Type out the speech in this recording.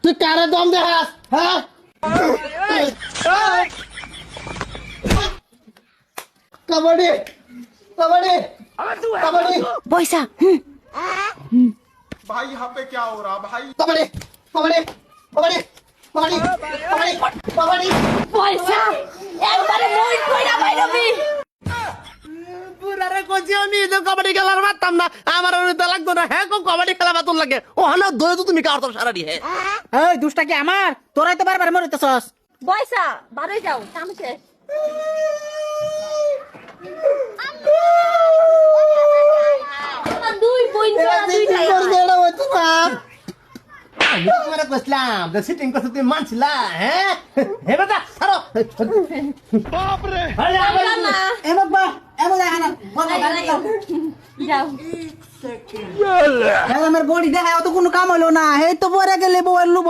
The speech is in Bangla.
তুই কারে দম দেখাস হ্যাঁ কাবাডি কাবাডি কাবাডি পয়সা भाई यहाँ पे क्या हो रहा भाई কাবাডি কাবাডি কাবাডি কাবাডি কাবাডি কাবাডি পয়সা একবারে মই কইরা বাইরবি পুরারে কোচিও নি তো কাবাডি খেলার পারতাম না আমার তো লাগতো না হ্যাঁ কাবাডি খেলা বাতুন লাগে ও হলো দই তো তুমি কার তো সারা দি হ্যাঁ এই দুষ্টা কি আমার তোরাই তো বারবার মরিতেছস পয়সা বারোই যাও কাম শেষ দুই পয়েন্ট দুই খাই আমি তোমারে কইলাম যে সিটিং করতে তুমি মানছিলা হ্যাঁ হে বেটা ছাড়ো বাপ রে না এ বাবা এমন দেখা না যাও আমার বডি দেখা অত কোনো কাম হইলো না এই তো পরে গেলে বউয়ের লুব